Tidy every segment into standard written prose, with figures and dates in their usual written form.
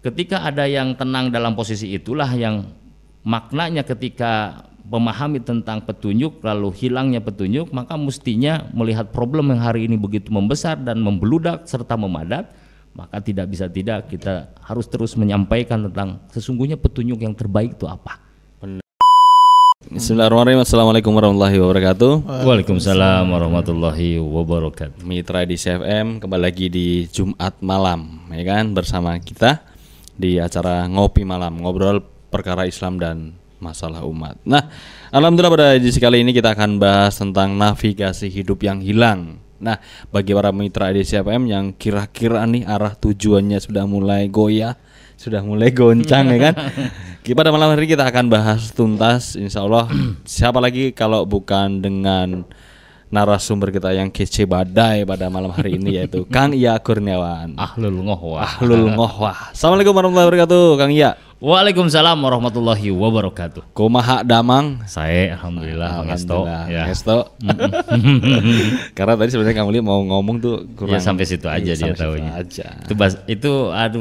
ketika ada yang tenang dalam posisi itulah yang maknanya ketika memahami tentang petunjuk lalu hilangnya petunjuk, maka mestinya melihat problem yang hari ini begitu membesar dan membludak serta memadat, maka tidak bisa tidak kita harus terus menyampaikan tentang sesungguhnya petunjuk yang terbaik itu apa. Bismillahirrahmanirrahim. Assalamualaikum warahmatullahi wabarakatuh. Waalaikumsalam warahmatullahi wabarakatuh. Mitra di CFM kembali lagi di Jumat malam, ya kan, bersama kita di acara Ngopi Malam, ngobrol perkara Islam dan masalah umat. Nah, alhamdulillah pada edisi kali ini kita akan bahas tentang navigasi hidup yang hilang. Nah, bagi para mitra di CFM yang kira-kira nih arah tujuannya sudah mulai goyah, sudah mulai goncang ya kan. Pada malam hari kita akan bahas tuntas insya Allah. Siapa lagi kalau bukan dengan narasumber kita yang kece badai pada malam hari ini, yaitu Kang Iya Kurniawan, Ahlul Ngohwah. Assalamualaikum warahmatullahi wabarakatuh, Kang Iya. Waalaikumsalam warahmatullahi wabarakatuh. Kumaha damang? Saya alhamdulillah Pangesto ya. Pangesto. Karena tadi sebenarnya Kang Uli mau ngomong tuh kurang. Ya sampai situ aja dia tahunya. Itu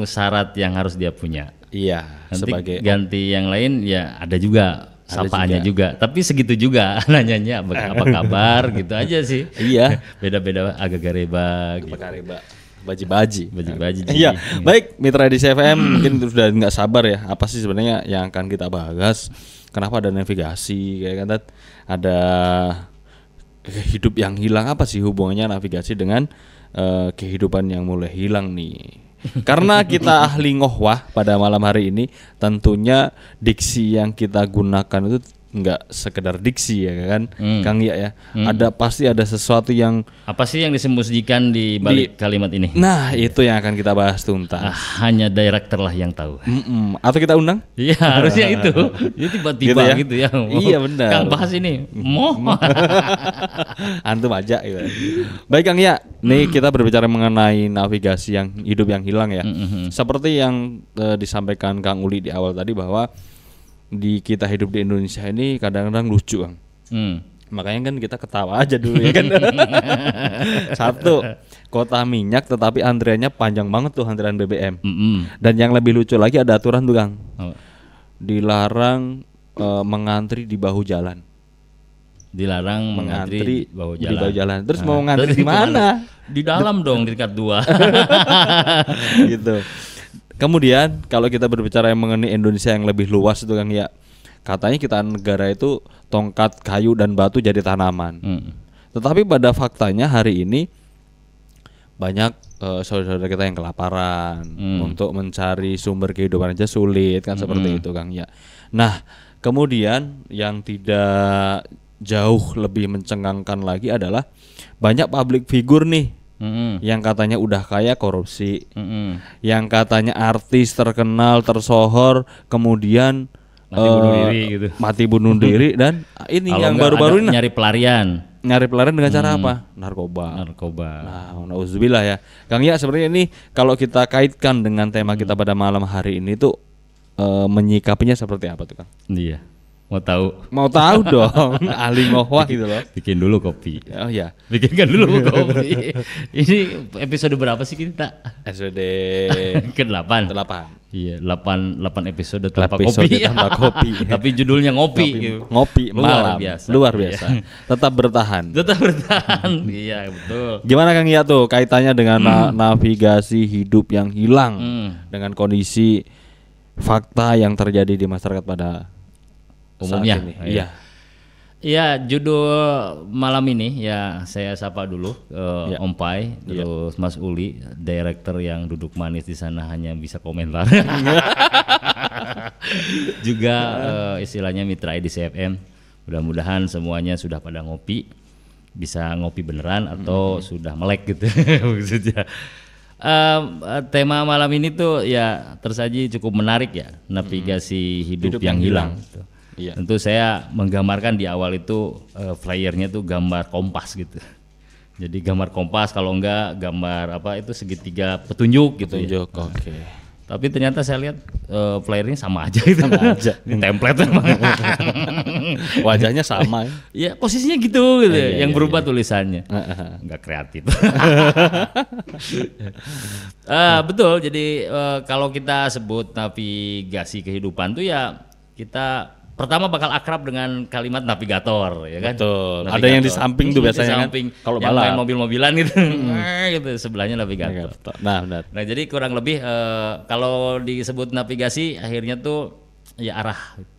syarat yang harus dia punya. Iya. Nanti sebagai ganti yang lain ya ada juga sapaannya juga. Tapi segitu juga nanyanya apa kabar gitu aja sih. Iya. Beda-beda agak gareba. Gitu. Baji-baji. Iya. Baik, mitra di CFM mungkin sudah nggak sabar ya. Apa sih sebenarnya yang akan kita bahas? Kenapa ada navigasi kayak kan? Ada hidup yang hilang, apa sih hubungannya navigasi dengan kehidupan yang mulai hilang nih? Karena kita ahli ngohwah pada malam hari ini, tentunya diksi yang kita gunakan itu enggak sekedar diksi ya kan, Kang Iya ya. Pasti ada sesuatu yang apa sih yang disembunyikan di balik kalimat ini? Nah, itu yang akan kita bahas tuntas. Hanya director lah yang tahu. Atau kita undang? Iya, harusnya itu. Jadi tiba-tiba gitu ya. Iya benar. Kang bahas ini. Antum aja gitu. Baik Kang Iya, nih kita berbicara mengenai navigasi yang hidup yang hilang ya. Seperti yang disampaikan Kang Uli di awal tadi, bahwa di kita hidup di Indonesia ini kadang-kadang lucu Kang. Makanya kan kita ketawa aja dulu ya kan. Satu, kota minyak tetapi antriannya panjang banget tuh, antrian BBM. Dan yang lebih lucu lagi ada aturan tuh Kang. Dilarang mengantri di bahu jalan. Dilarang mengantri di bahu jalan. Terus mau ngantri di mana? Di dalam dong, di dekat dua. Gitu. Kemudian kalau kita berbicara yang mengenai Indonesia yang lebih luas itu Kang ya, katanya kita negara itu tongkat kayu dan batu jadi tanaman. Tetapi pada faktanya hari ini banyak saudara-saudara kita yang kelaparan, untuk mencari sumber kehidupan aja sulit kan, seperti itu Kang ya. Nah, kemudian yang tidak jauh lebih mencengangkan lagi adalah banyak public figure nih. Yang katanya udah kaya korupsi, yang katanya artis terkenal tersohor kemudian mati bunuh diri dan ini kalau yang baru-baru ini nyari pelarian dengan cara apa? Narkoba. Nah, nauzubillah ya Kang ya. Sebenarnya ini kalau kita kaitkan dengan tema kita pada malam hari ini tuh menyikapinya seperti apa tuh Kang? Iya. Mau tahu dong. Ahli ngohwah gitu loh. Bikin dulu kopi. Oh ya. Bikinkan dulu kopi. Ini episode berapa sih kita? Episode ke-8. 8. Iya, 8 episode tanpa kopi. Tapi judulnya ngopi. Ngopi malam. Luar biasa. Tetap bertahan. Iya, betul. Gimana Kang Iya tuh kaitannya dengan navigasi hidup yang hilang dengan kondisi fakta yang terjadi di masyarakat pada umumnya. Iya. Iya, judul malam ini ya saya sapa dulu Om Pai, terus Mas Uli, director yang duduk manis di sana hanya bisa komentar. Juga istilahnya mitra di CFM. Mudah-mudahan semuanya sudah pada ngopi, bisa ngopi beneran atau sudah melek gitu maksudnya. Tema malam ini tuh ya tersaji cukup menarik ya, navigasi hidup yang hilang. Iya. Tentu saya menggambarkan di awal itu flyernya tuh gambar kompas gitu. Jadi gambar kompas, kalau enggak gambar apa itu segitiga petunjuk gitu. Petunjuk, ya. Oke. Tapi ternyata saya lihat playernya sama aja gitu. Sama aja. Ini template memang. Wajahnya sama. Ya posisinya gitu Iya, yang iya, berubah iya. tulisannya. Nggak kreatif. Betul. Jadi kalau kita sebut navigasi kehidupan tuh ya kita pertama bakal akrab dengan kalimat navigator, ya kan? Betul. Ada yang di samping tuh biasanya di samping, kan. Kalau yang main balap. mobil-mobilan gitu, gitu sebelahnya navigator. Nah, benar. Nah jadi kurang lebih kalau disebut navigasi akhirnya tuh ya arah, gitu.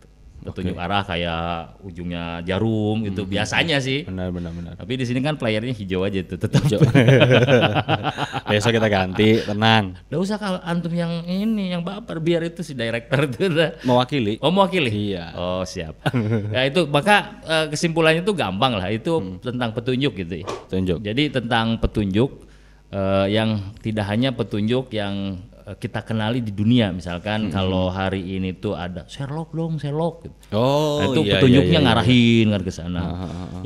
Petunjuk arah kayak ujungnya jarum gitu biasanya sih. Benar. Tapi di sini kan playernya hijau aja tuh tetap. Besok kita ganti, tenang. Nggak usah kalau antum yang ini yang baper, biar itu si director itu udah. Mewakili. Oh mewakili? Iya. Oh siap. Ya itu maka kesimpulannya itu gampang lah, itu tentang petunjuk gitu ya. Tunjuk. Jadi tentang petunjuk yang tidak hanya petunjuk yang kita kenali di dunia, misalkan kalau hari ini tuh ada Sherlock gitu. Oh, Nah, itu iya, petunjuknya iya. ngarahin kan ke sana.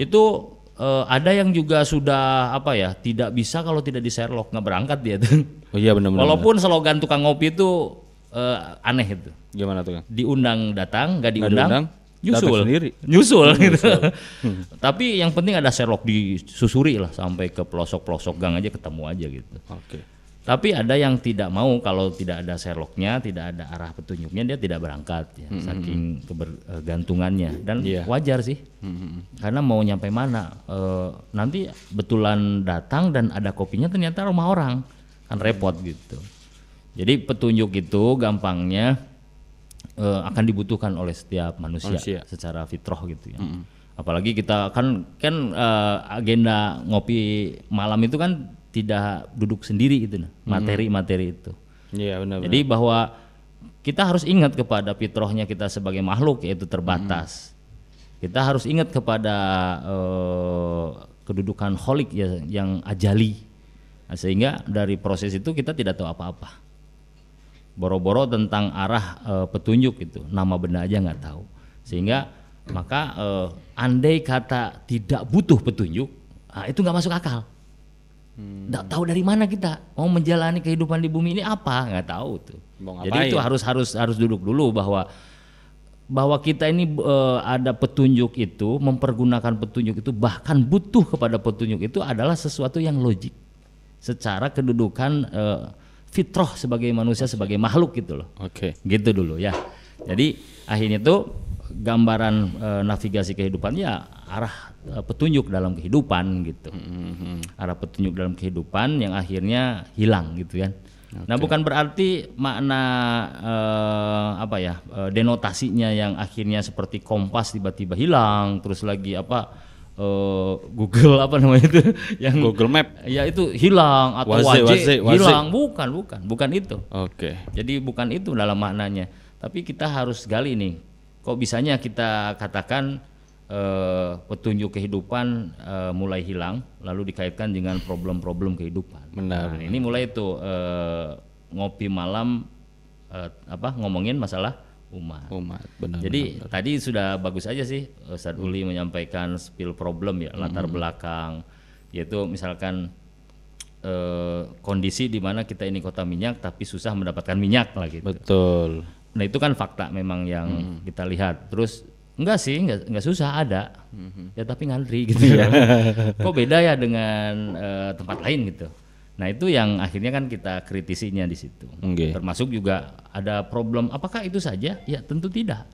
Itu ada yang juga sudah apa ya, tidak bisa kalau tidak di Sherlock, nggak berangkat dia tuh. Oh iya benar. Walaupun slogan tukang ngopi itu aneh itu. Gimana tuh, Kang? Diundang datang, nggak Nggak diundang diundang, nyusul datang sendiri. nyusul gitu. Tapi yang penting ada Sherlock, disusuri lah sampai ke pelosok gang aja ketemu aja gitu. Oke. Tapi ada yang tidak mau kalau tidak ada Sherlocknya, tidak ada arah petunjuknya, dia tidak berangkat ya, saking kebergantungannya. Dan wajar sih, karena mau nyampe mana, nanti betulan datang dan ada kopinya ternyata rumah orang, kan repot gitu. Jadi petunjuk itu gampangnya akan dibutuhkan oleh setiap manusia. Secara fitrah gitu ya. Apalagi kita kan agenda ngopi malam itu kan tidak duduk sendiri itu, materi-materi itu. Iya benar. Jadi bahwa kita harus ingat kepada fitrahnya kita sebagai makhluk, yaitu terbatas. Kita harus ingat kepada kedudukan kholik ya, yang ajali. Nah, sehingga dari proses itu kita tidak tahu apa-apa. Boro-boro tentang arah petunjuk itu, nama benda aja nggak tahu. Sehingga maka andai kata tidak butuh petunjuk, itu nggak masuk akal. Nggak tahu dari mana kita mau menjalani kehidupan di bumi ini, apa nggak tahu tuh. Jadi itu harus duduk dulu bahwa kita ini ada petunjuk itu, mempergunakan petunjuk itu, bahkan butuh kepada petunjuk itu adalah sesuatu yang logik secara kedudukan fitrah sebagai manusia, sebagai makhluk gitu loh. Oke. Gitu dulu ya. Jadi akhirnya tuh gambaran navigasi kehidupan ya arah petunjuk dalam kehidupan gitu. Arah petunjuk dalam kehidupan yang akhirnya hilang gitu kan. Nah, bukan berarti makna denotasinya yang akhirnya seperti kompas tiba-tiba hilang, terus lagi Google apa namanya itu yang Google Map. Ya itu hilang atau Waze. hilang, bukan itu. Oke. Jadi bukan itu dalam maknanya. Tapi kita harus gali nih, kok bisanya kita katakan petunjuk kehidupan mulai hilang lalu dikaitkan dengan problem-problem kehidupan. Benar. Nah, ini mulai itu ngopi malam ngomongin masalah umat. Benar. Jadi tadi sudah bagus aja sih Ustadz Uli menyampaikan spill problem ya, latar belakang, yaitu misalkan kondisi di mana kita ini kota minyak tapi susah mendapatkan minyak lah gitu. Betul. Nah itu kan fakta memang yang kita lihat. Terus enggak susah ada, ya tapi ngantri gitu ya. Kok beda ya dengan tempat lain gitu. Nah itu yang akhirnya kan kita kritisinya di situ. Termasuk juga ada problem. Apakah itu saja? Ya tentu tidak.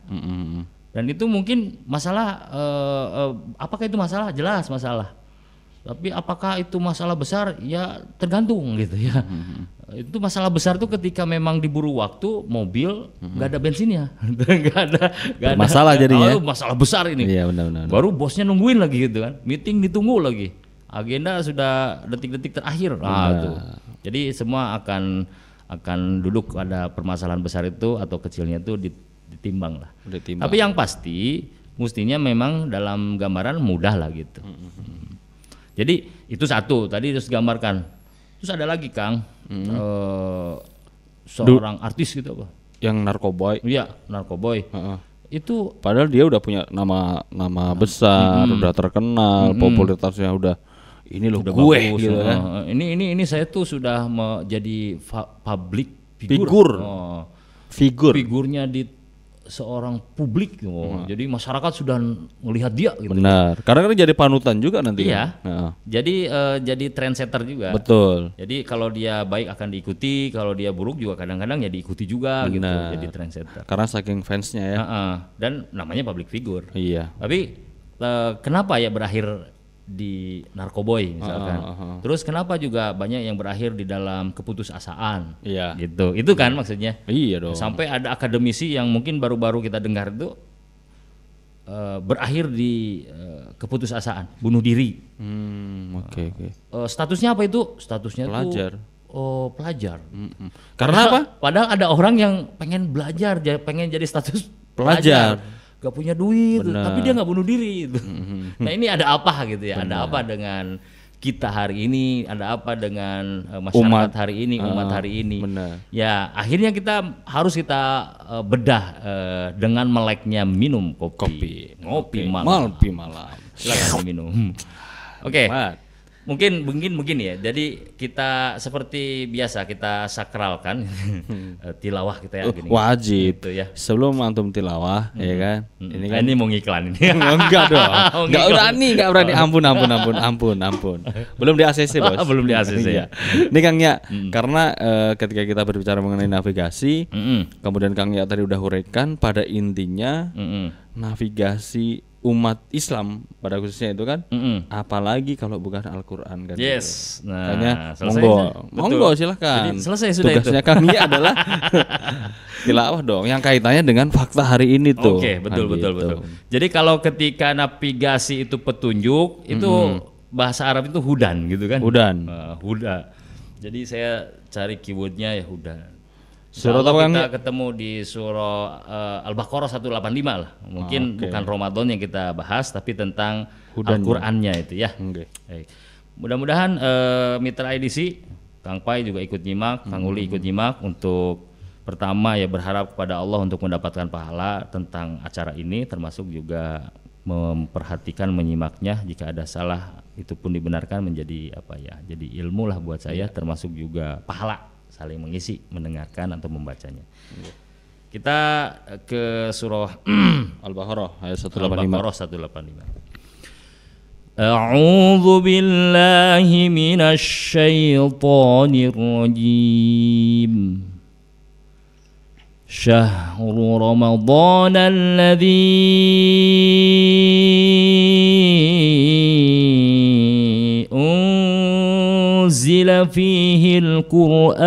Dan itu mungkin masalah. Apakah itu masalah? Jelas masalah. Tapi apakah itu masalah besar? Ya tergantung gitu ya. Itu masalah besar tuh ketika memang diburu waktu, mobil nggak ada bensinnya, nggak ada masalah jadinya. Masalah besar ini. Iya benar. Baru bosnya nungguin lagi gitu kan, meeting ditunggu lagi, agenda sudah detik-detik terakhir. Tuh. Jadi semua akan duduk pada permasalahan besar itu atau kecilnya itu ditimbang lah. Tapi yang pasti mestinya memang dalam gambaran mudah lah gitu. Jadi itu satu tadi harus digambarkan. Terus ada lagi Kang, seorang artis gitu apa? Yang narkoboy. Iya, narkoboy. Itu padahal dia udah punya nama besar, udah terkenal, popularitasnya udah ini loh udah gue bagus, gitu kan. Ini saya tuh sudah jadi public Figur. Figur. Figurnya di seorang publik, jadi masyarakat sudah melihat dia gitu. Benar. Karena kan jadi panutan juga nanti. Iya. Jadi trendsetter juga. Betul. Jadi kalau dia baik akan diikuti, kalau dia buruk juga kadang-kadang ya diikuti juga. Benar. Gitu. Jadi trendsetter. Karena saking fansnya ya. Dan namanya public figure. Iya. Tapi kenapa ya berakhir di narkoboy misalkan. Terus kenapa juga banyak yang berakhir di dalam keputusasaan. Iya. Gitu. Itu kan maksudnya. Iya dong. Sampai ada akademisi yang mungkin baru-baru kita dengar itu berakhir di keputusasaan, bunuh diri. Oke. Statusnya apa itu? Statusnya pelajar. Pelajar. Karena apa? Padahal ada orang yang pengen belajar, pengen jadi status pelajar. Gak punya duit, tapi dia nggak bunuh diri gitu. Nah ini ada apa gitu ya? Ada apa dengan kita hari ini? Ada apa dengan masyarakat hari ini, umat hari ini? Benar. Ya akhirnya harus kita bedah dengan meleknya minum kopi. Ngopi malam. Silakan minum. Oke. Mungkin ya. Jadi kita seperti biasa kita sakralkan tilawah kita ya gini. Wajib. Gitu ya. Sebelum antum tilawah, ya kan. Ini kan ini mau ngiklan ini. Enggak dong. Enggak berani. Ampun. Belum di ACC, Bos. Belum di ACC. Ya. Ini Kang Ya, karena ketika kita berbicara mengenai navigasi, kemudian Kang Ya tadi udah huraikan pada intinya navigasi umat Islam pada khususnya itu kan, apalagi kalau bukan Al-Quran kan. Yes. Gitu. Nah, monggo silahkan. Jadi selesai sudah. Tugasnya itu. kami adalah tilawah dong, yang kaitannya dengan fakta hari ini tuh. Oke, betul. Jadi kalau ketika navigasi itu petunjuk, itu bahasa Arab itu hudan gitu kan? Huda. Jadi saya cari keywordnya ya hudan. Surah apa kita ketemu di surah Al-Baqarah 185 lah. Mungkin bukan Ramadan yang kita bahas, tapi tentang Al-Qur'annya itu ya. Mudah-mudahan mitra IDC, Kang Pai juga ikut nyimak, Kang Uli ikut nyimak untuk pertama ya berharap kepada Allah untuk mendapatkan pahala tentang acara ini, termasuk juga memperhatikan menyimaknya. Jika ada salah itu pun dibenarkan menjadi jadi ilmu lah buat saya, termasuk juga pahala saling mengisi, mendengarkan atau membacanya. Kita ke surah Al-Baqarah ayat 185. Al-Baqarah 185. A'udzu billahi minasy syaithanir rajim. Syahrul Ramadan alladzi unzila fihi al-Qur'an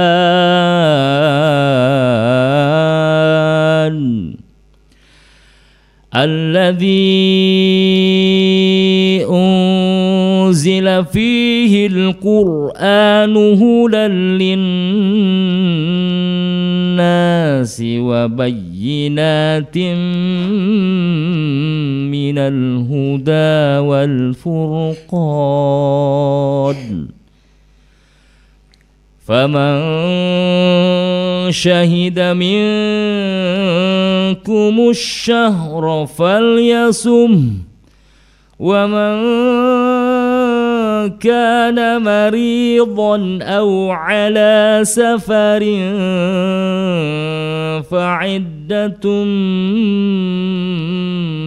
unzila fihi al-Qur'an hudan lin-nasi wa bayyinatin minal huda wal furqan faman syahida minkumus syahra falyasum wa man kana maridan aw ala safarin fa'iddatun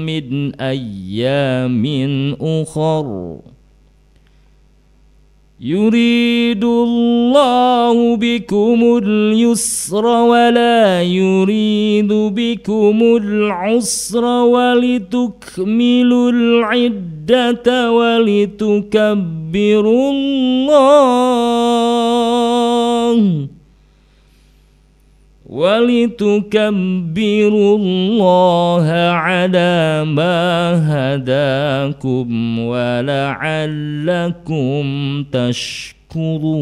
min ayyamin ukhar yuridullahu bikumul yusra wa la yuridu bikumul usra wa litukmilul iddata wa litukabbirullaha ala ma hadakum wa la'allakum tashkurun.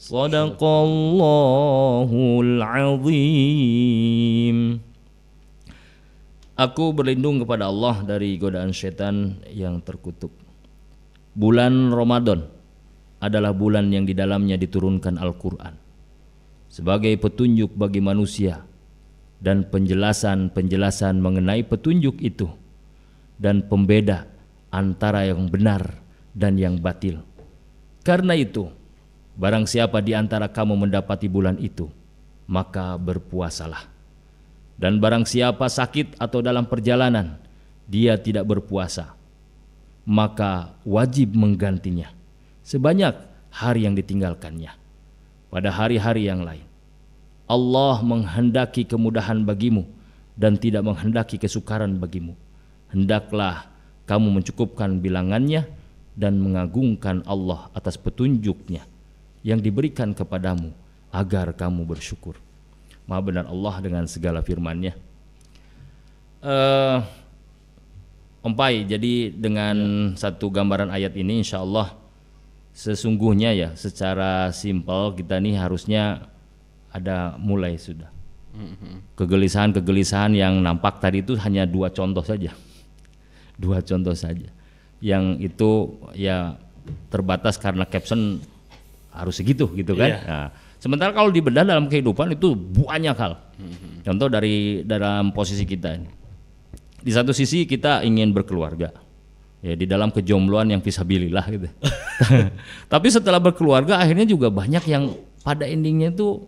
Sadaqallahul azim. Aku berlindung kepada Allah dari godaan setan yang terkutuk. Bulan Ramadan adalah bulan yang di dalamnya diturunkan Al-Quran sebagai petunjuk bagi manusia dan penjelasan-penjelasan mengenai petunjuk itu dan pembeda antara yang benar dan yang batil. Karena itu, barang siapa di antara kamu mendapati bulan itu, maka berpuasalah. Dan barang siapa sakit atau dalam perjalanan, dia tidak berpuasa, maka wajib menggantinya sebanyak hari yang ditinggalkannya pada hari-hari yang lain. Allah menghendaki kemudahan bagimu dan tidak menghendaki kesukaran bagimu. Hendaklah kamu mencukupkan bilangannya dan mengagungkan Allah atas petunjuknya yang diberikan kepadamu agar kamu bersyukur. Maha benar Allah dengan segala firman-Nya. Om Pai, jadi dengan satu gambaran ayat ini insya Allah sesungguhnya ya secara simpel kita nih harusnya ada mulai sudah. Kegelisahan-kegelisahan yang nampak tadi itu hanya dua contoh saja. Yang itu ya terbatas karena caption harus segitu gitu kan. Nah, sementara kalau dibedah dalam kehidupan itu banyak hal. Contoh dari dalam posisi kita ini. Di satu sisi kita ingin berkeluarga. Ya di dalam kejombloan yang fisabilillah gitu. Tapi setelah berkeluarga akhirnya juga banyak yang pada endingnya itu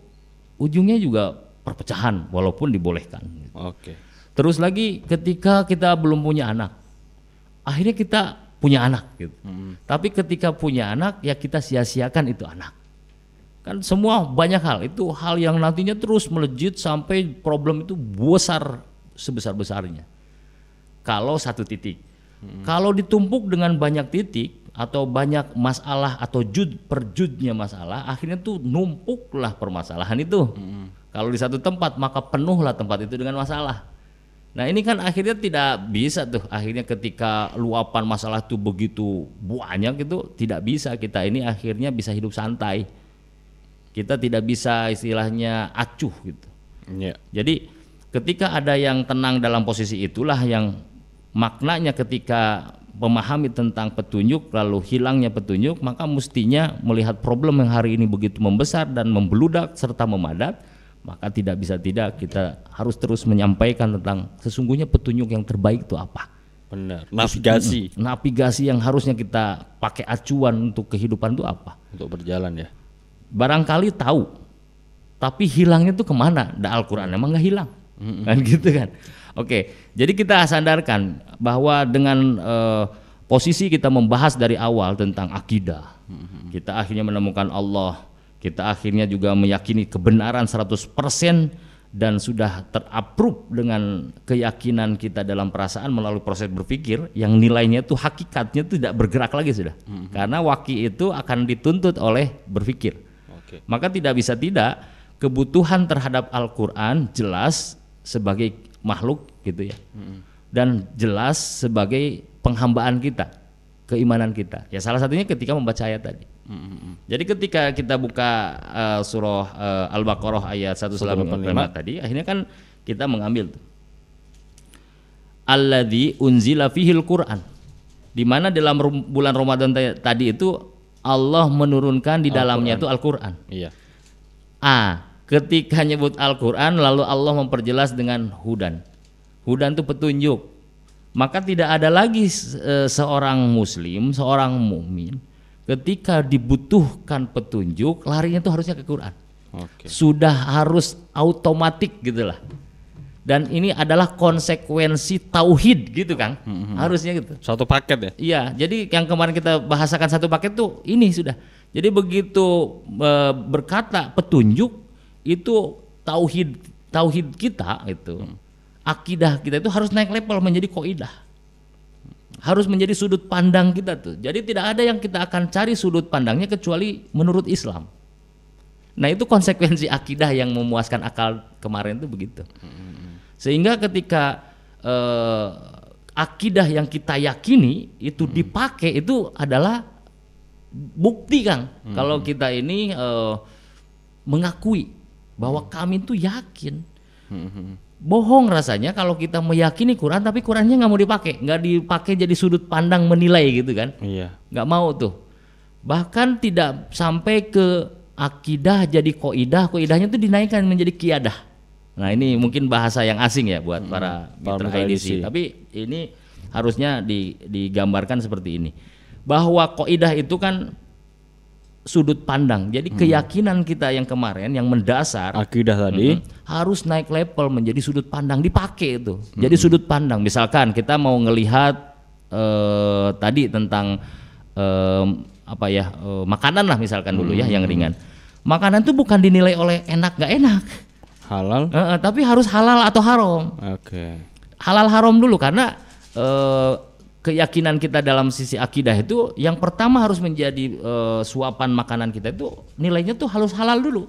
ujungnya juga perpecahan walaupun dibolehkan. Oke. Terus lagi ketika kita belum punya anak, akhirnya kita punya anak gitu. Tapi ketika punya anak ya kita sia-siakan itu anak. Kan semua banyak hal, itu hal yang nantinya terus melejit sampai problem itu besar sebesar-besarnya. Kalau satu titik. Kalau ditumpuk dengan banyak titik atau banyak masalah atau per judnya masalah, akhirnya tuh numpuklah permasalahan itu. Kalau di satu tempat maka penuhlah tempat itu dengan masalah. Nah ini kan akhirnya tidak bisa tuh, akhirnya ketika luapan masalah itu begitu banyak itu tidak bisa kita ini akhirnya bisa hidup santai. Kita tidak bisa istilahnya acuh gitu. Jadi ketika ada yang tenang dalam posisi itulah yang maknanya ketika memahami tentang petunjuk lalu hilangnya petunjuk, maka mestinya melihat problem yang hari ini begitu membesar dan membeludak serta memadat, maka tidak bisa tidak kita harus terus menyampaikan tentang sesungguhnya petunjuk yang terbaik itu apa. Benar. Navigasi yang harusnya kita pakai acuan untuk kehidupan itu apa? Untuk berjalan ya. Barangkali tahu, tapi hilangnya itu kemana? Al-Quran emang nggak hilang, kan gitu kan? Oke, jadi kita sandarkan bahwa dengan posisi kita membahas dari awal tentang akidah, kita akhirnya menemukan Allah, kita akhirnya juga meyakini kebenaran 100% dan sudah terapprove dengan keyakinan kita dalam perasaan melalui proses berpikir yang nilainya itu hakikatnya itu tidak bergerak lagi sudah, karena waki itu akan dituntut oleh berpikir. Maka tidak bisa tidak kebutuhan terhadap Al-Quran jelas sebagai makhluk gitu ya, dan jelas sebagai penghambaan kita, keimanan kita. Ya salah satunya ketika membaca ayat tadi. Jadi ketika kita buka surah Al-Baqarah ayat 185 tadi, akhirnya kan kita mengambil tuh. Alladzi unzila fihil Qur'an. Di mana dalam bulan Ramadan tadi itu Allah menurunkan di dalamnya itu Al-Qur'an. Iya. Ketika nyebut Al-Qur'an lalu Allah memperjelas dengan hudan. Hudan itu petunjuk. Maka tidak ada lagi seorang muslim, seorang mukmin ketika dibutuhkan petunjuk larinya itu harusnya ke Quran. Sudah harus otomatis gitulah. Dan ini adalah konsekuensi tauhid gitu Kang. Harusnya gitu. Satu paket ya? Iya, jadi yang kemarin kita bahasakan satu paket tuh ini sudah. Jadi begitu berkata petunjuk itu tauhid kita itu. Akidah kita itu harus naik level menjadi kaidah. Harus menjadi sudut pandang kita tuh. Jadi tidak ada yang kita akan cari sudut pandangnya kecuali menurut Islam. Nah, itu konsekuensi akidah yang memuaskan akal kemarin itu begitu. Sehingga ketika akidah yang kita yakini itu dipakai itu adalah bukti Kang. Kalau kita ini mengakui bahwa kami itu yakin. Bohong rasanya kalau kita meyakini Quran tapi Qurannya nggak mau nggak dipakai jadi sudut pandang menilai gitu kan? Iya. Nggak mau tuh. Bahkan tidak sampai ke akidah jadi koidahnya tuh dinaikkan menjadi kiadah. Nah ini mungkin bahasa yang asing ya buat para mitra edisi. Tapi ini harusnya digambarkan seperti ini. bahwa kaidah itu kan sudut pandang. Jadi keyakinan kita yang kemarin yang mendasar akidah tadi harus naik level menjadi sudut pandang, dipakai itu. Jadi sudut pandang, misalkan kita mau ngelihat tadi tentang makanan lah misalkan dulu ya yang ringan. Makanan itu bukan dinilai oleh enak gak enak. Halal. Tapi harus halal atau haram. Oke. Halal haram dulu karena keyakinan kita dalam sisi akidah itu yang pertama harus menjadi suapan makanan kita itu nilainya tuh harus halal dulu,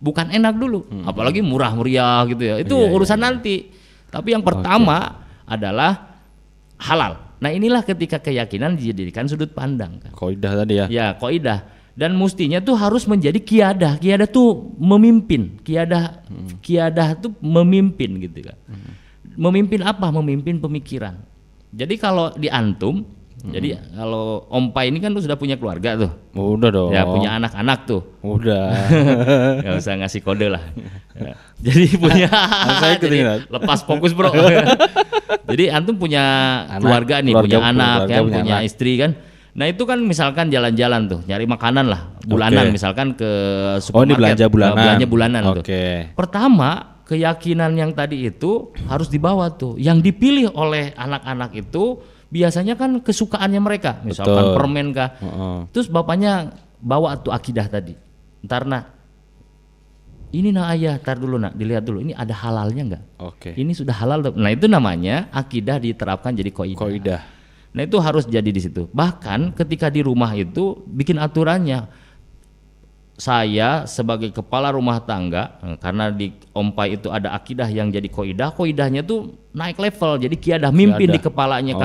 bukan enak dulu, apalagi murah meriah gitu ya, itu urusan nanti. Tapi yang pertama adalah halal. Nah inilah ketika keyakinan dijadikan sudut pandang kan. Kaidah tadi ya. Ya kaidah, dan mestinya tuh harus menjadi kiadah. Kiadah tuh memimpin, kiadah tuh memimpin gitu kan. Memimpin apa? Memimpin pemikiran. Jadi kalau di antum, jadi kalau Ompai ini kan tuh sudah punya keluarga tuh. Udah dong. Ya punya anak-anak tuh. Udah. Gak usah ngasih kode lah. Ya. Jadi punya. Jadi, lepas fokus bro. Jadi antum punya keluarga nih, punya anak kan, punya istri kan. Nah itu kan misalkan jalan-jalan tuh, nyari makanan lah, bulanan misalkan ke supermarket. Oh ini belanja bulanan. Belanja bulanan tuh. Oke. Pertama, keyakinan yang tadi itu harus dibawa tuh. Yang dipilih oleh anak-anak itu biasanya kan kesukaannya mereka, misalkan permen kah. Terus bapaknya bawa tuh akidah tadi. Ntar nak, ini nak ayah, ntar dulu nak, dilihat dulu ini ada halalnya nggak? Oke. Ini sudah halal. Nah itu namanya akidah diterapkan jadi kaidah. Nah itu harus jadi di situ. Bahkan ketika di rumah itu bikin aturannya. Saya sebagai kepala rumah tangga, karena di Ompai itu ada akidah yang jadi koidahnya tuh naik level, jadi kiadah mimpin di kepalanya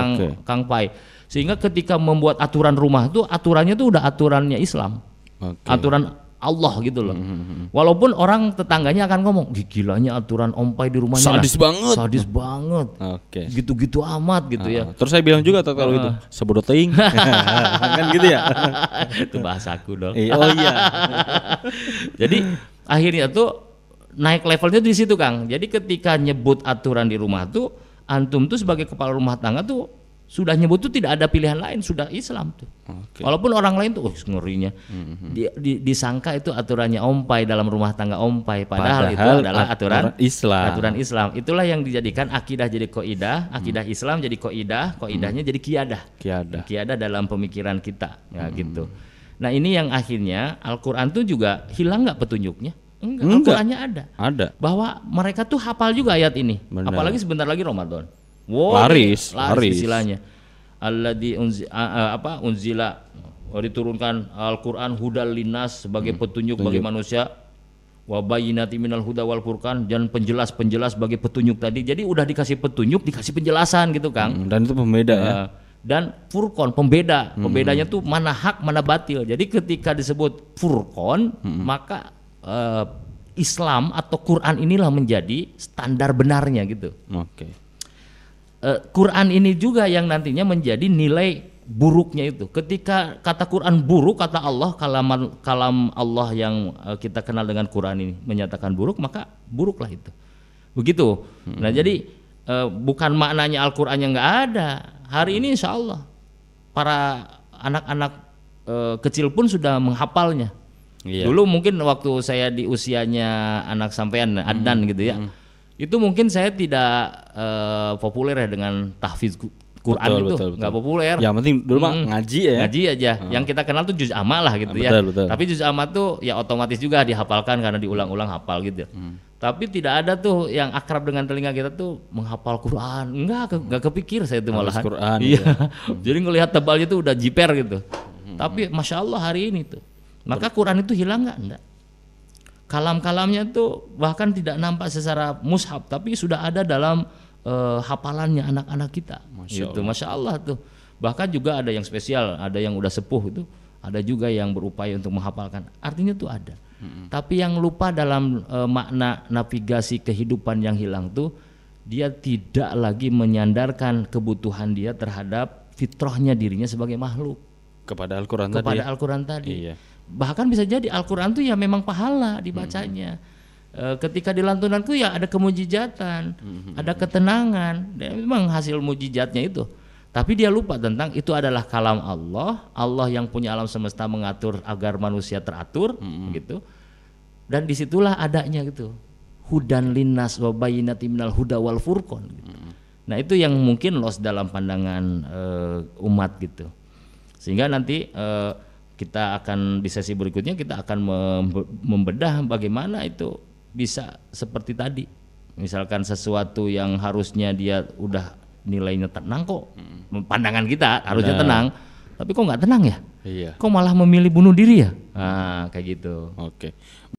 Kang Pai. Sehingga ketika membuat aturan rumah tuh aturannya tuh udah aturannya Islam, aturan Allah gitu loh. Walaupun orang tetangganya akan ngomong, gilanya aturan Ompai di rumahnya sadis banget. Gitu-gitu amat gitu ya. Terus saya bilang juga kalau itu sebodoh teing. Kan gitu ya. Itu bahasaku dong. Oh iya. Jadi akhirnya tuh naik levelnya di situ Kang. Jadi ketika nyebut aturan di rumah tuh antum tuh sebagai kepala rumah tangga tuh sudah nyebut tuh tidak ada pilihan lain, sudah Islam tuh. Walaupun orang lain tuh ngerinya disangka itu aturannya Ompai dalam rumah tangga Ompai, padahal itu adalah aturan Islam. Itulah yang dijadikan akidah jadi kaidah, akidah Islam jadi kaidahnya jadi kiadah dalam pemikiran kita ya gitu. Nah ini yang akhirnya Al-Quran tuh juga hilang nggak petunjuknya? Enggak. Al-Qurannya ada. Bahwa mereka tuh hafal juga ayat ini. Bener. Apalagi sebentar lagi Ramadan. Wow, laris istilahnya. Alladzi unzila diturunkan Al-Qur'an hudal linnas sebagai petunjuk bagi manusia, wa bayyinati minal huda wal furqan, dan penjelas bagi petunjuk tadi. Jadi udah dikasih petunjuk, dikasih penjelasan gitu Kang. Dan itu pembeda ya. Dan furqan pembedanya tuh mana hak mana batil. Jadi ketika disebut furqan maka Islam atau Quran inilah menjadi standar benarnya gitu. Quran ini juga yang nantinya menjadi nilai buruknya itu. Ketika kata Quran buruk, kata Allah, kalam Allah yang kita kenal dengan Quran ini menyatakan buruk, maka buruklah itu. Begitu. Nah jadi bukan maknanya Al-Quran yang nggak ada. Hari ini insya Allah para anak-anak kecil pun sudah menghafalnya. Dulu mungkin waktu saya di usianya anak sampean Adnan gitu ya. Itu mungkin saya tidak populer ya dengan tahfiz Quran. Betul. Nggak populer. Yang penting dulu mah ngaji ya. Ngaji aja. Yang kita kenal tuh juz amma lah gitu ya. Betul. Tapi juz amma tuh ya otomatis juga dihafalkan karena diulang-ulang hafal gitu. Tapi tidak ada tuh yang akrab dengan telinga kita tuh menghafal Quran. Enggak kepikir saya tuh malahan. Quran. Iya. Jadi ngelihat tebalnya tuh udah jiper gitu. Tapi masya Allah hari ini tuh. Maka Quran itu hilang nggak? Enggak. Kalam-kalamnya tuh bahkan tidak nampak secara mushaf, tapi sudah ada dalam hafalannya anak-anak kita. Masya Allah tuh. Bahkan juga ada yang spesial, ada yang udah sepuh itu, ada juga yang berupaya untuk menghafalkan. Artinya tuh ada. Tapi yang lupa dalam makna navigasi kehidupan yang hilang tuh, dia tidak lagi menyandarkan kebutuhan dia terhadap fitrahnya dirinya sebagai makhluk kepada Al-Quran tadi. Iya. Bahkan bisa jadi Al-Quran itu ya memang pahala dibacanya. Ketika di lantunanku ya ada kemujizatan, ada ketenangan, dan memang hasil mujizatnya itu. Tapi dia lupa tentang itu adalah kalam Allah, Allah yang punya alam semesta mengatur agar manusia teratur, gitu. Dan disitulah adanya gitu, hudan linnas wa bayyinatin minal huda wal furqan. Gitu. Nah itu yang mungkin lost dalam pandangan umat gitu. Sehingga nanti kita akan di sesi berikutnya kita akan membedah bagaimana itu bisa seperti tadi. Misalkan sesuatu yang harusnya dia udah nilainya tenang kok, pandangan kita harusnya tenang, tapi kok nggak tenang ya? Iya. Kok malah memilih bunuh diri ya? Nah kayak gitu. Oke.